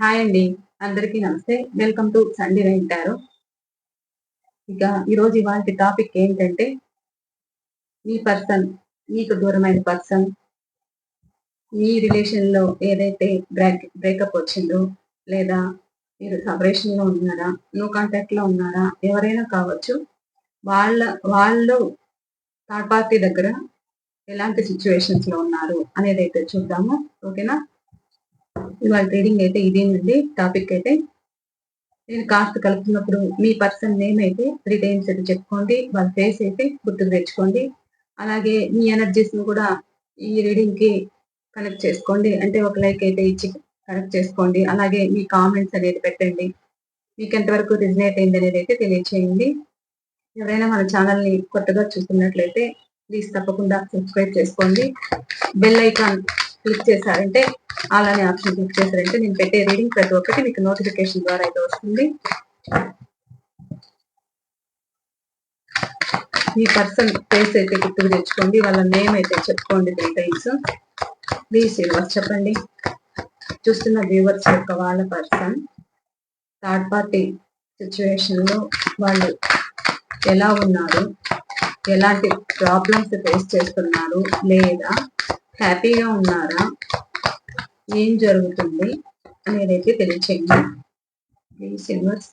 Hi అండి. అందరికీ నమస్తే. Welcome to Sunday night tarot. ఇక ఇవాల్టి టాపిక్ ఏంటంటే, మీ పర్సన్, మీకు దూరమైన పర్సన్, మీ రిలేషన్‌లో ఏదైతే బ్రేకప్ వచ్చిందో, లేదా మీరు సెపరేషన్‌లో ఉన్నారా? నో కాంటాక్ట్‌లో ఉన్నారా? ఎవరైనా కావచ్చు. వాళ్ళ వాళ్ళు థర్డ్ పార్టీ దగ్గర ఎలాంటి సిట్యుయేషన్స్‌లో ఉన్నారు అనేదైతే చూద్దాము. ఓకేనా? ఇవాళ రీడింగ్ అయితే ఇదేనండి టాపిక్ అయితే. నేను కాస్ట్ కలుపుతున్నప్పుడు మీ పర్సన్ నేమ్ అయితే 3 టైమ్స్ అయితే చెప్పుకోండి. వాళ్ళ ఫేస్ అయితే గుర్తుకు తెచ్చుకోండి. అలాగే మీ ఎనర్జీస్‌ని కూడా ఈ రీడింగ్‌కి కనెక్ట్ చేసుకోండి. అంటే ఒక లైక్ అయితే ఇచ్చి కనెక్ట్ చేసుకోండి. అలాగే మీ కామెంట్స్ అనేది పెట్టండి. మీకు ఎంతవరకు రిజనేట్ అయింది అనేది అయితే తెలియచేయండి. ఎవరైనా మన ఛానల్‌ని కొత్తగా చూస్తున్నట్లయితే ప్లీజ్ తప్పకుండా సబ్స్క్రైబ్ చేసుకోండి. బెల్ ఐకాన్ క్లిక్ చేశారంటే అలానే ఆప్షన్ క్లిక్ చేశారంటే నేను పెట్టే రీడింగ్ ప్రతి ఒక్కటి మీకు నోటిఫికేషన్ ద్వారా అయితే వస్తుంది. మీ పర్సన్ ఫేస్ అయితే గుర్తుకు తెచ్చుకోండి. వాళ్ళ నేమ్ అయితే చెప్పుకోండి 3 టైమ్స్. ప్లీజ్ యూనివర్స్ చెప్పండి. చూస్తున్న వ్యూవర్స్ యొక్క వాళ్ళ పర్సన్ థర్డ్ పార్టీ సిచ్యువేషన్లో వాళ్ళు ఎలా ఉన్నారు, ఎలాంటి ప్రాబ్లమ్స్ ఫేస్ చేస్తున్నారు, లేదా హ్యాపీగా ఉన్నారా, ఏం జరుగుతుంది అనేదైతే తెలియచేయండి. Please universe.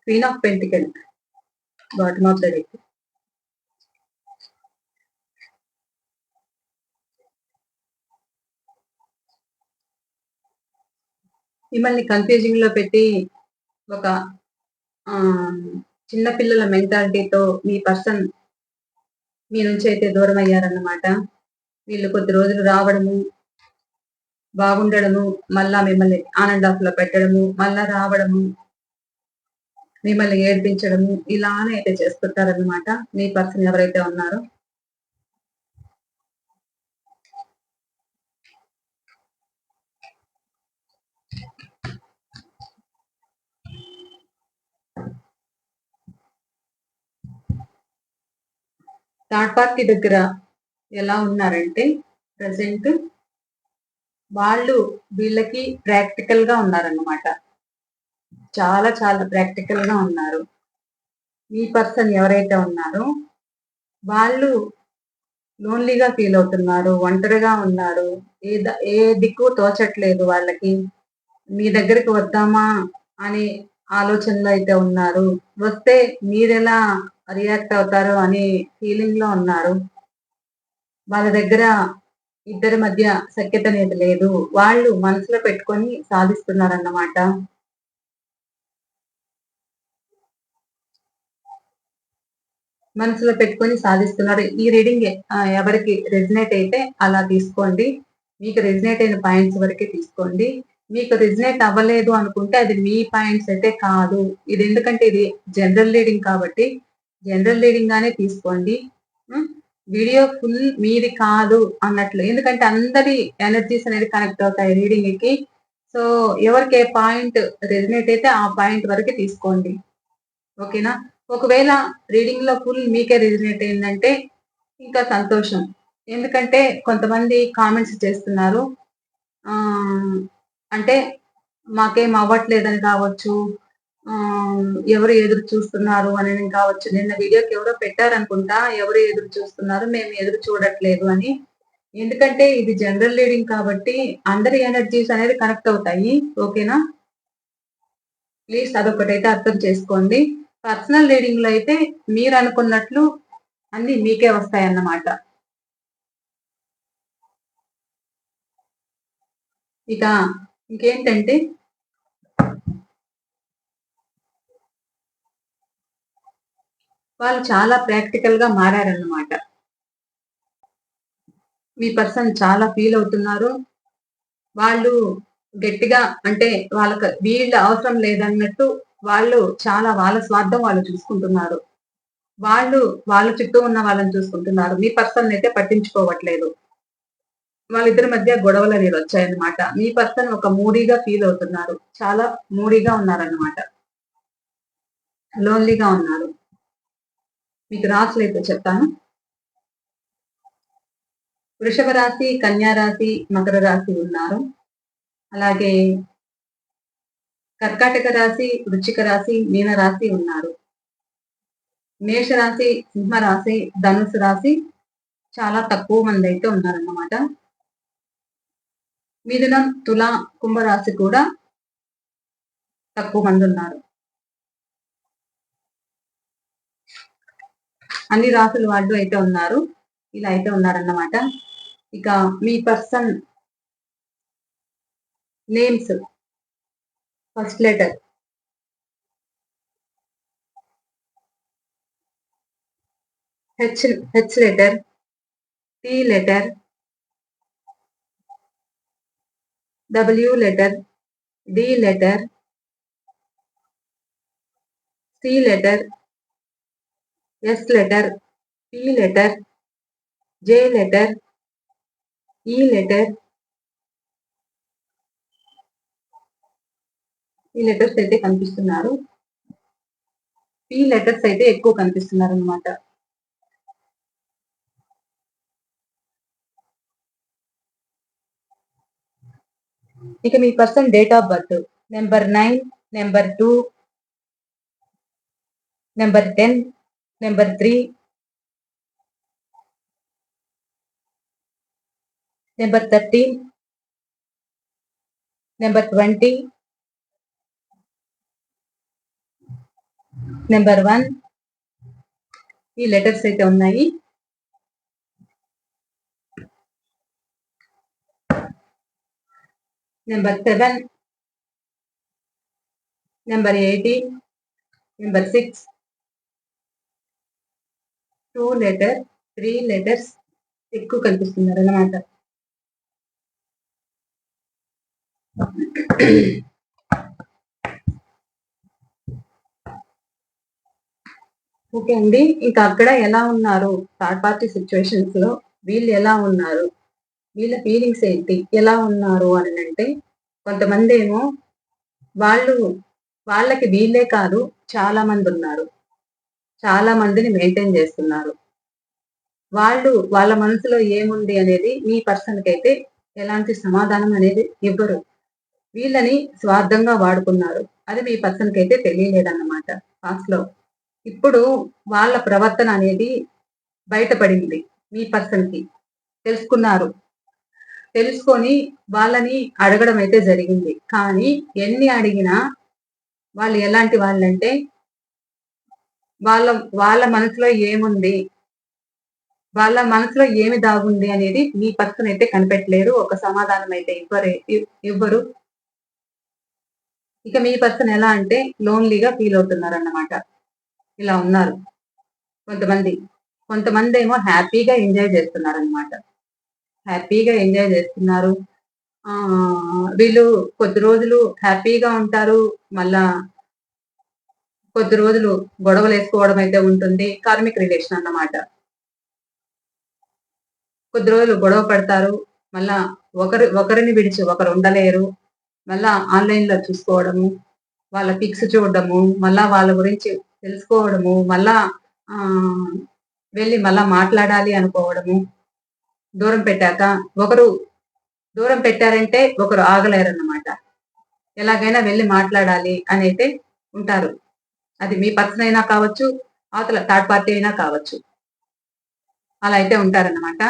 Queen of pentacle, bottom of the deck. మిమ్మల్ని కన్ఫ్యూజింగ్ లో పెట్టి ఒక చిన్న పిల్లల మెంటాలిటీతో మీ పర్సన్ మీ నుంచి అయితే దూరం అయ్యారన్నమాట. వీళ్ళు కొద్ది రోజులు రావడము, బాగుండడము, మళ్ళా మిమ్మల్ని ఆన్ అండ్ ఆఫ్ లో పెట్టడము, మళ్ళా రావడము, మిమ్మల్ని ఏడ్పించడము, ఇలానే అయితే చేస్తుంటారన్నమాట మీ పర్సన్ ఎవరైతే ఉన్నారో. థర్డ్ పార్టీ దగ్గర ఎలా ఉన్నారంటే ప్రజెంట్ వాళ్ళు వీళ్ళకి ప్రాక్టికల్ గా ఉన్నారన్నమాట. చాలా చాలా ప్రాక్టికల్ గా ఉన్నారు. మీ పర్సన్ ఎవరైతే ఉన్నారో వాళ్ళు లోన్లీగా ఫీల్ అవుతున్నారు, ఒంటరిగా ఉన్నారు, ఏ దిక్కు తోచట్లేదు వాళ్ళకి. మీ దగ్గరికి వద్దామా అని ఆలోచనలో అయితే ఉన్నారు. వస్తే మీరెలా రియాక్ట్ అవుతారో అనే ఫీలింగ్ లో ఉన్నారు. వాళ్ళ దగ్గర ఇద్దరి మధ్య సఖ్యత అనేది లేదు. వాళ్ళు మనసులో పెట్టుకొని సాధిస్తున్నారన్నమాట. మనసులో పెట్టుకొని సాధిస్తున్నారు. ఈ రీడింగ్ ఎవరికి రెజినేట్ అయితే అలా తీసుకోండి. మీకు రెజినేట్ అయిన పాయింట్స్ వరకే తీసుకోండి. మీకు రెజినేట్ అవ్వలేదు అనుకుంటే అది మీ పాయింట్స్ అయితే కాదు. ఇది ఎందుకంటే ఇది జనరల్ రీడింగ్ కాబట్టి జనరల్ రీడింగ్ గానే తీసుకోండి. వీడియో ఫుల్ మీది కాదు అన్నట్లు. ఎందుకంటే అందరి ఎనర్జీస్ అనేది కనెక్ట్ అవుతాయి రీడింగ్ కి. సో ఎవరికి ఏ పాయింట్ రెజినేట్ అయితే ఆ పాయింట్ వరకే తీసుకోండి. ఓకేనా? ఒకవేళ రీడింగ్ లో ఫుల్ మీకే రిజనేట్ అయిందంటే ఇంకా సంతోషం. ఎందుకంటే కొంతమంది కామెంట్స్ చేస్తున్నారు. అంటే మాకేం అవ్వట్లేదని కావచ్చు, ఎవరు ఎదురు చూస్తున్నారు అని కావచ్చు. నిన్న వీడియోకి ఎవరో పెట్టారనుకుంటా, ఎవరు ఎదురు చూస్తున్నారు, మేము ఎదురు చూడట్లేదు అని. ఎందుకంటే ఇది జనరల్ రీడింగ్ కాబట్టి అందరి ఎనర్జీస్ అనేది కనెక్ట్ అవుతాయి. ఓకేనా? ప్లీజ్ అదొకటైతే అర్థం చేసుకోండి. పర్సనల్ రీడింగ్ లో అయితే మీరు అనుకున్నట్లు అన్ని మీకే వస్తాయన్నమాట. ఇక ఇంకేంటంటే వాళ్ళు చాలా ప్రాక్టికల్ గా మారారన్నమాట. మీ పర్సన్ చాలా ఫీల్ అవుతున్నారు. వాళ్ళు గట్టిగా అంటే వాళ్ళకి వీళ్ళ అవసరం లేదన్నట్టు వాళ్ళు చాలా వాళ్ళ స్వార్థం వాళ్ళు చూసుకుంటున్నారు. వాళ్ళు వాళ్ళ చుట్టూ ఉన్న వాళ్ళని చూసుకుంటున్నారు. మీ పర్సన్ అయితే పట్టించుకోవట్లేదు. వాళ్ళిద్దరి మధ్య గొడవలు అనేది వచ్చాయన్నమాట. మీ పర్సన్ ఒక మూడీగా ఫీల్ అవుతున్నారు. చాలా మూడీగా ఉన్నారన్నమాట. లోన్లీగా ఉన్నారు. మీకు రాసులైతే చెప్తాను. వృషభ రాశి, కన్యా రాశి, మకర రాశి ఉన్నారు. అలాగే కర్కాటక రాశి, వృశ్చిక రాశి, మీన రాశి ఉన్నారు. మేషరాశి, సింహరాశి, ధనుసు రాశి చాలా తక్కువ మంది అయితే ఉన్నారన్నమాట. మిథునం, తుల, కుంభరాశి కూడా తక్కువ మంది ఉన్నారు. అన్ని రాసుల వాళ్ళు అయితే ఉన్నారు. ఇలా అయితే ఉన్నారన్నమాట. ఇక మీ person names first letter H letter, T letter, W letter, D letter, C letter, S letter, P letter, J letter, E letter. ఈ లెటర్స్ అయితే కనిపిస్తున్నారు. పి లెటర్స్ అయితే ఎక్కువ కనిపిస్తున్నారు అనమాట. ఇక మీ person date of birth number 9, number 2, number 10, number 3, number 13, number 20, number 1. ఈ లెటర్స్ అయితే ఉన్నాయి. Number 7, number 18, number 6, 2 letter, 3 letters ఎక్కువ కనిపిస్తున్నారు అన్నమాట. ఓకే అండి. ఇంకా అక్కడ ఎలా ఉన్నారు, థర్డ్ పార్టీ సిచ్యువేషన్స్ లో వీళ్ళు ఎలా ఉన్నారు, వీళ్ళ ఫీలింగ్స్ ఏంటి, ఎలా ఉన్నారు అని అంటే, కొంతమంది ఏమో వాళ్ళకి వీళ్ళే కాదు చాలా మంది ఉన్నారు. చాలా మందిని మెయింటైన్ చేస్తున్నారు. వాళ్ళ మనసులో ఏముంది అనేది మీ పర్సన్ కి అయితే ఎలాంటి సమాధానం అనేది ఇవ్వరు. వీళ్ళని స్వార్థంగా వాడుకున్నారు. అది మీ పర్సన్ కి అయితే తెలియలేదన్నమాట పాస్ట్ లో. ఇప్పుడు వాళ్ళ ప్రవర్తన అనేది బయటపడింది. మీ పర్సన్ కి తెలుసుకున్నారు. తెలుసుకొని వాళ్ళని అడగడం అయితే జరిగింది. కానీ ఎన్ని అడిగినా వాళ్ళు ఎలాంటి వాళ్ళంటే వాళ్ళ వాళ్ళ మనసులో ఏముంది, వాళ్ళ మనసులో ఏమి దాగుంది అనేది మీ పర్సన్ అయితే కనిపెట్టలేరు. ఒక సమాధానం అయితే ఇవ్వరు. ఇక మీ పర్సన్ ఎలా అంటే లోన్లీగా ఫీల్ అవుతున్నారు అన్నమాట. ఇలా ఉన్నారు కొంతమంది. కొంతమంది ఏమో హ్యాపీగా ఎంజాయ్ చేస్తున్నారు అనమాట. హ్యాపీగా ఎంజాయ్ చేస్తున్నారు. వీళ్ళు కొద్ది రోజులు హ్యాపీగా ఉంటారు. మళ్ళా కొద్ది రోజులు గొడవలు వేసుకోవడం అయితే ఉంటుంది. కార్మిక్ రిలేషన్ అన్నమాట. కొద్ది రోజులు గొడవ పడతారు. మళ్ళా ఒకరిని విడిచి ఒకరు ఉండలేరు. మళ్ళా ఆన్లైన్ లో చూసుకోవడము, వాళ్ళ పిక్స్ చూడడము, మళ్ళా వాళ్ళ గురించి తెలుసుకోవడము, మళ్ళా వెళ్ళి మళ్ళా మాట్లాడాలి అనుకోవడము, దూరం పెట్టాక ఒకరు దూరం పెట్టారంటే ఒకరు ఆగలేరన్నమాట. ఎలాగైనా వెళ్ళి మాట్లాడాలి అనైతే ఉంటారు. అది మీ పర్సన్ అయినా కావచ్చు, అవతల థర్డ్ పార్టీ అయినా కావచ్చు. అలా అయితే ఉంటారన్నమాట.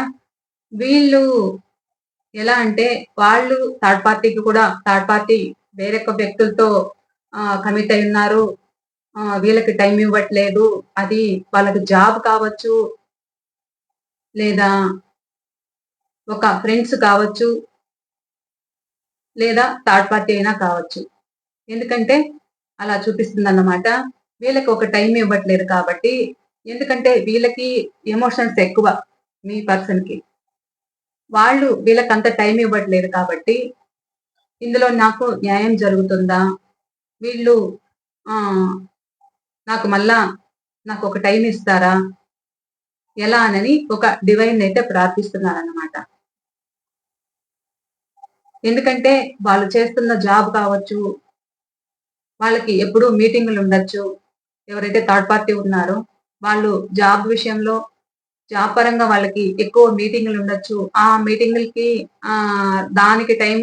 వీళ్ళు ఎలా అంటే వాళ్ళు థర్డ్ పార్టీ వేరొక వ్యక్తులతో కమిట్ అయి ఉన్నారు. వీళ్ళకి టైం ఇవ్వట్లేదు. అది వాళ్ళకి జాబ్ కావచ్చు, లేదా ఒక ఫ్రెండ్స్ కావచ్చు, లేదా థర్డ్ పార్టీ అయినా కావచ్చు. ఎందుకంటే అలా చూపిస్తుందన్నమాట. వీళ్ళకి ఒక టైం ఇవ్వట్లేదు కాబట్టి, ఎందుకంటే వీళ్ళకి ఎమోషన్స్ ఎక్కువ మీ పర్సన్‌కి. వాళ్ళు వీళ్ళకంత టైం ఇవ్వట్లేదు కాబట్టి, ఇందులో నాకు న్యాయం జరుగుతుందా? వీళ్ళు ఆహ్, నాకు మళ్ళా నాకొక టైం ఇస్తారా? ఎలా అనని ఒక డివైన్‌నైతే ప్రార్థిస్తున్నారన్నమాట. ఎందుకంటే వాళ్ళు చేస్తున్న జాబ్ కావచ్చు, వాళ్ళకి ఎప్పుడూ మీటింగులుండొచ్చు. ఎవరైతే థర్డ్ పార్టీ ఉన్నారో, వాళ్ళు జాబ్ విషయంలో జాబ్ పరంగా వాళ్ళకి ఎక్కువ మీటింగులుండొచ్చు. ఆ మీటింగులకి దానికి టైం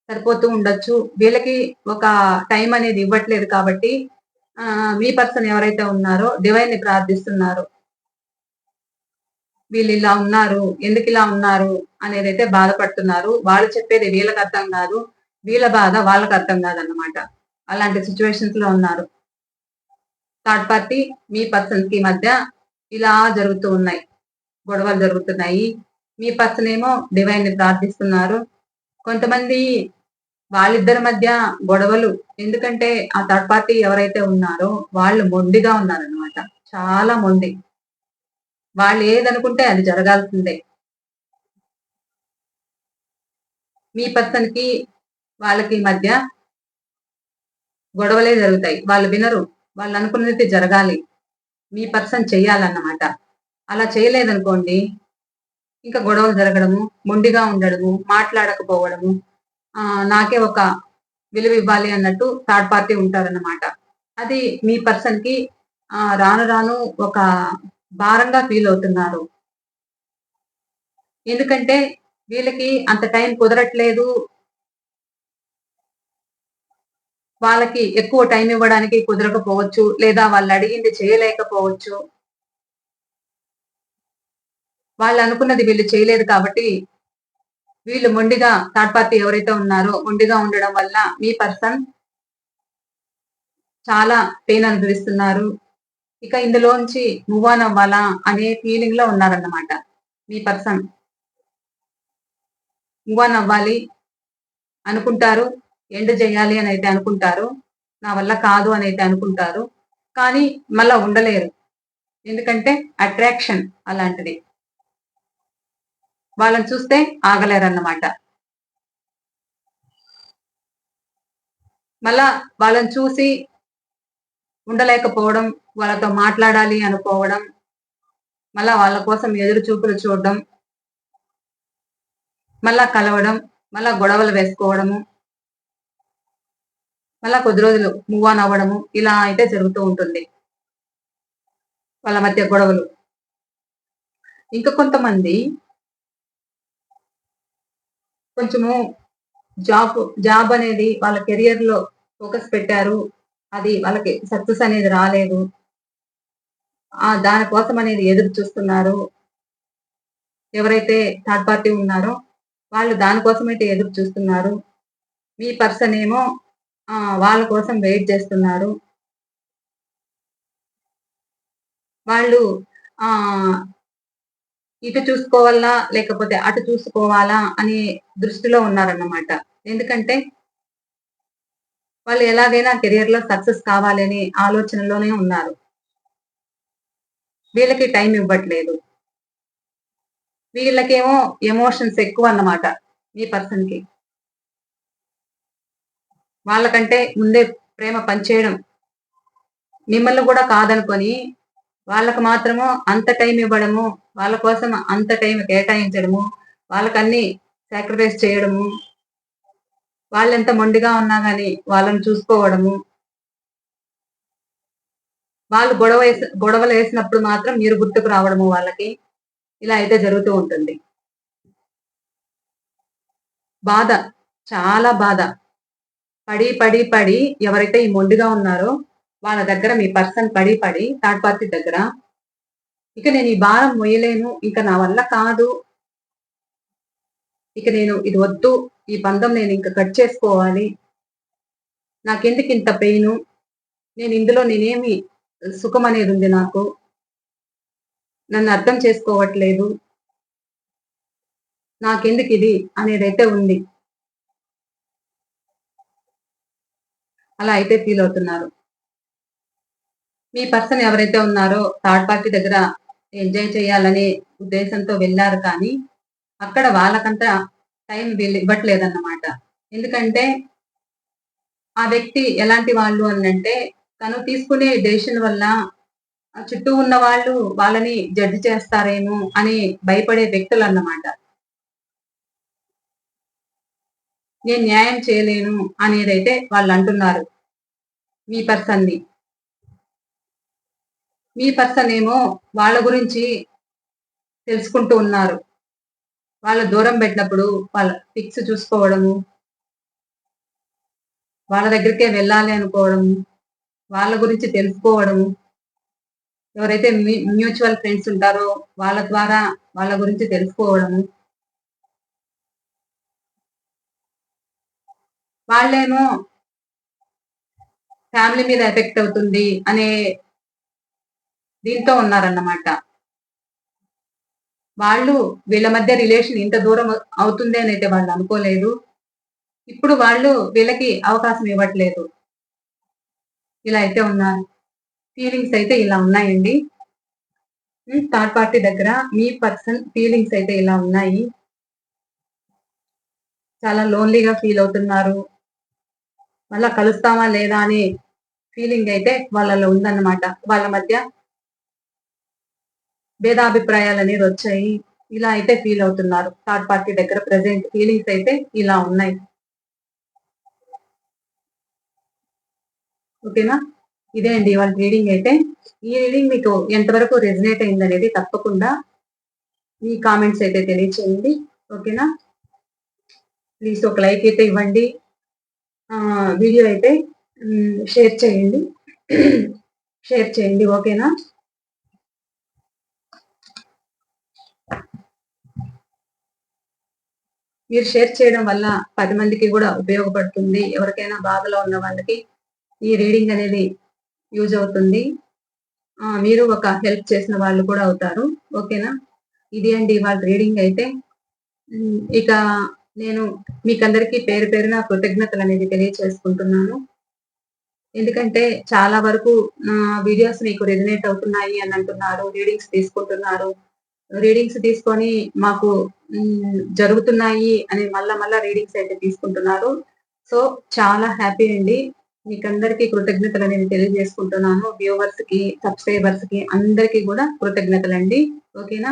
సరిపోతూ ఉండొచ్చు. వీళ్ళకి ఒక టైం అనేది ఇవ్వట్లేదు కాబట్టి మీ పర్సన్ ఎవరైతే ఉన్నారో డివైన్‌ని ప్రార్థిస్తున్నారు. వీళ్ళిలా ఉన్నారు, ఎందుకిలా ఉన్నారు అనేదైతే బాధపడుతున్నారు. వాళ్ళు చెప్పేది వీళ్ళకర్థం గాదు. వీళ్ళ బాధ వాళ్ళకర్థం గాదన్నమాట. అలాంటి సిట్యుయేషన్స్‌లో ఉన్నారు. థర్డ్ పార్టీ మీ పర్సన్‌కి మధ్య ఇలా జరుగుతూ ఉన్నాయి. గొడవలు జరుగుతున్నాయి. మీ పర్సన్ ఏమో డివైన్‌ని ప్రార్థిస్తున్నారు. కొంతమంది వాళ్ళిద్దరి మధ్య గొడవలు ఎందుకంటే ఆ థర్డ్ పార్టీ ఎవరైతే ఉన్నారో వాళ్ళు మొండిగా ఉన్నారన్నమాట. చాలా మొండి. వాళ్ళు ఏదనుకుంటే అది జరగాల్సిందే. మీ పర్సన్‌కి వాళ్ళకి మధ్య గొడవలే జరుగుతాయి. వాళ్ళు వినరు. వాళ్ళనుకున్నది జరగాలి. మీ పర్సన్ చెయ్యాలన్నమాట. అలా చేయలేదనుకోండి, ఇంకా గొడవలు జరగడము, మొండిగా ఉండడము, మాట్లాడకపోవడము, నాకే ఒక విలువివ్వాలి అన్నట్టు థర్డ్ పార్టీ ఉంటారన్నమాట. అది మీ పర్సన్‌కి రాను రాను ఒక భారంగా ఫీలవుతున్నారు. ఎందుకంటే వీళ్ళకి అంత టైం కుదరట్లేదు. వాళ్ళకి ఎక్కువ టైం ఇవ్వడానికి కుదరకపోవచ్చు. లేదా వాళ్ళడిగింది చేయలేకపోవచ్చు. వాళ్ళనుకున్నది వీళ్ళు చేయలేదు కాబట్టి, వీళ్ళు మొండిగా థర్డ్ పార్టీ ఎవరైతే ఉన్నారో మొండిగా ఉండడం వల్ల మీ పర్సన్ చాలా పెయిన్ అనుభవిస్తున్నారు. ఇక ఇందులోంచి మూవ్ ఆన్ అవ్వాలా అనే ఫీలింగ్‌లో ఉన్నారన్నమాట. మీ పర్సన్ మూవ్ ఆన్ అవ్వాలి అనుకుంటారు. ఎండ్ జేయాలి అనైతే అనుకుంటారు. నా వల్ల కాదు అనైతే అనుకుంటారు. కానీ మళ్ళా ఉండలేరు. ఎందుకంటే అట్రాక్షన్ అలాంటిది. వాళ్ళని చూస్తే ఆగలేరన్నమాట. మళ్ళా వాళ్ళని చూసి ఉండలేకపోవడం, వాళ్ళతో మాట్లాడాలి అనుకోవడం, మళ్ళా వాళ్ళ కోసం ఎదురు చూపులు చూడడం, మళ్ళా కలవడం, మళ్ళా గొడవలు వేసుకోవడము, మళ్ళా కొద్ది రోజులు మూవ్ ఆన్ అవ్వడము, ఇలా అయితే జరుగుతూ ఉంటుంది. వాళ్ళ మధ్య గొడవలు. ఇంకా కొంతమంది కొంచెము జాబ్ అనేది వాళ్ళ కెరియర్‌లో ఫోకస్ పెట్టారు. అది వాళ్ళకి సక్సెస్ అనేది రాలేదు. దాని కోసం అనేది ఎదురు చూస్తున్నారు. ఎవరైతే థర్డ్ పార్టీ ఉన్నారో వాళ్ళు దాని కోసమైతే ఎదురు చూస్తున్నారు. మీ పర్సన్ ఏమో వాళ్ళ కోసం వెయిట్ చేస్తున్నారు. వాళ్ళు ఆహ్, ఇటు చూసుకోవాలా? లేకపోతే అటు చూసుకోవాలా? అనే దృష్టిలో ఉన్నారన్నమాట. ఎందుకంటే వాళ్ళు ఎలాగైనా కెరియర్‌లో సక్సెస్ కావాలని ఆలోచనలోనే ఉన్నారు. వీళ్ళకి టైం ఇవ్వట్లేదు. వీళ్ళకేమో ఎమోషన్స్ ఎక్కువన్నమాట మీ పర్సన్‌కి. వాళ్ళకంటే ముందే ప్రేమ పంచేయడం. మిమ్మల్ని కూడా కాదనుకోని వాళ్ళకి మాత్రము అంత టైం ఇవ్వడము, వాళ్ళ కోసం అంత టైం కేటాయించడము, వాళ్ళకన్నీ సాక్రిఫైస్ చేయడము, వాళ్ళెంత మొండిగా ఉన్నా గాని వాళ్ళని చూసుకోవడము, వాళ్ళు గొడవలు వేసినప్పుడు మాత్రం మీరు గుర్తుకు రావడము వాళ్ళకి, ఇలా అయితే జరుగుతూ ఉంటుంది. బాధ, చాలా బాధ. పడి ఎవరైతే ఈ మొండిగా ఉన్నారో వాళ్ళ దగ్గర మీ పర్సన్ పడి థర్డ్ పార్టీ దగ్గర ఇక నేను ఈ భారం మొయ్యలేను, ఇక నా వల్ల కాదు, ఇక నేను ఇది వద్దు, ఈ బంధం నేను ఇంక కట్ చేసుకోవాలి, నాకెందుకు ఇంత పెయిను, నేను ఇందులో నేనేమి సుఖం అనేది ఉంది నాకు, నన్ను అర్థం చేసుకోవట్లేదు, నాకెందుకు ఇది అనేదైతే ఉంది. అలా అయితే ఫీల్ అవుతున్నారు. మీ పర్సన్ ఎవరైతే ఉన్నారో థర్డ్ పార్టీ దగ్గర ఎంజాయ్ చేయాలనే ఉద్దేశంతో వెళ్ళారు, కానీ అక్కడ వాళ్ళకంతా టైం వీళ్ళు ఇవ్వట్లేదన్నమాట. ఎందుకంటే ఆ వ్యక్తి ఎలాంటి వాళ్ళు అనంటే తను తీసుకునే డెసిషన్ వల్ల చుట్టూ ఉన్న వాళ్ళు వాళ్ళని జడ్జి చేస్తారేమో అని భయపడే వ్యక్తులు అన్నమాట. నేను న్యాయం చేయలేను అనేదైతే వాళ్ళు అంటున్నారు మీ పర్సన్ని. మీ పర్సన్ ఏమో వాళ్ళ గురించి తెలుసుకుంటూ ఉన్నారు. వాళ్ళ దూరం పెట్టినప్పుడు వాళ్ళ పిక్స్ చూసుకోవడము, వాళ్ళ దగ్గరికే వెళ్ళాలి అనుకోవడము, వాళ్ళ గురించి తెలుసుకోవడము, ఎవరైతే మ్యూచువల్ ఫ్రెండ్స్ ఉంటారో వాళ్ళ ద్వారా వాళ్ళ గురించి తెలుసుకోవడము, వాళ్ళేమో ఫ్యామిలీ మీద ఎఫెక్ట్ అవుతుంది అనే దీంతో ఉన్నారన్నమాట. వాళ్ళు వీళ్ళ మధ్య రిలేషన్ ఇంత దూరం అవుతుంది అని అయితే వాళ్ళు అనుకోలేదు. ఇప్పుడు వాళ్ళు వీళ్ళకి అవకాశం ఇవ్వట్లేదు. ఇలా అయితే ఉన్నారు. ఫీలింగ్స్ అయితే ఇలా ఉన్నాయండి. థర్డ్ పార్టీ దగ్గర మీ పర్సన్ ఫీలింగ్స్ అయితే ఇలా ఉన్నాయి. చాలా లోన్లీగా ఫీల్ అవుతున్నారు. మళ్ళా కలుస్తామా లేదా అనే ఫీలింగ్ అయితే వాళ్ళలో ఉందన్నమాట. వాళ్ళ మధ్య భేదాభిప్రాయాలు అనేది వచ్చాయి. ఇలా అయితే ఫీల్ అవుతున్నారు. థర్డ్ పార్టీ దగ్గర ప్రెజెంట్ ఫీలింగ్స్ అయితే ఇలా ఉన్నాయి. ఓకేనా? ఇదే అండి ఇవాళ రీడింగ్ అయితే. ఈ రీడింగ్ మీకు ఎంతవరకు రెజనేట్ అయింది అనేది తప్పకుండా మీ కామెంట్స్ అయితే తెలియచేయండి. ఓకేనా? ప్లీజ్ ఒక లైక్ అయితే ఇవ్వండి. వీడియో అయితే షేర్ చేయండి. షేర్ చేయండి. ఓకేనా? మీరు షేర్ చేయడం వల్ల 10 మందికి కూడా ఉపయోగపడుతుంది. ఎవరికైనా బాధలో ఉన్న వాళ్ళకి ఈ రీడింగ్ అనేది యూజ్ అవుతుంది. మీరు ఒక హెల్ప్ చేసిన వాళ్ళు కూడా అవుతారు. ఓకేనా? ఇది అండి ఇవాళ రీడింగ్ అయితే. ఇక నేను మీకందరికీ పేరు పేరున కృతజ్ఞతలు అనేది తెలియచేసుకుంటున్నాను. ఎందుకంటే చాలా వరకు నా వీడియోస్ మీకు రెజనేట్ అవుతున్నాయి అని అంటున్నారు. రీడింగ్స్ తీసుకుంటున్నారు. రీడింగ్స్ తీసుకొని మాకు జరుగుతున్నాయి అని మళ్ళా రీడింగ్స్ అయితే తీసుకుంటున్నారు. సో చాలా హ్యాపీ అండి. మీకందరికీ కృతజ్ఞతలు అనేది తెలియజేసుకుంటున్నాను. వ్యూవర్స్ కి, సబ్స్క్రైబర్స్ కి అందరికీ కూడా కృతజ్ఞతలండి. ఓకేనా?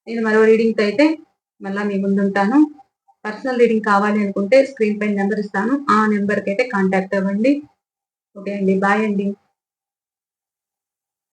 నేను మరో రీడింగ్ అయితే మళ్ళా మీ ముందుంటాను. పర్సనల్ రీడింగ్ కావాలి అనుకుంటే స్క్రీన్ పైన నెంబర్ ఇస్తాను. ఆ నెంబర్కి అయితే కాంటాక్ట్ అవ్వండి. ఓకే అండి. బాయ్ అండి.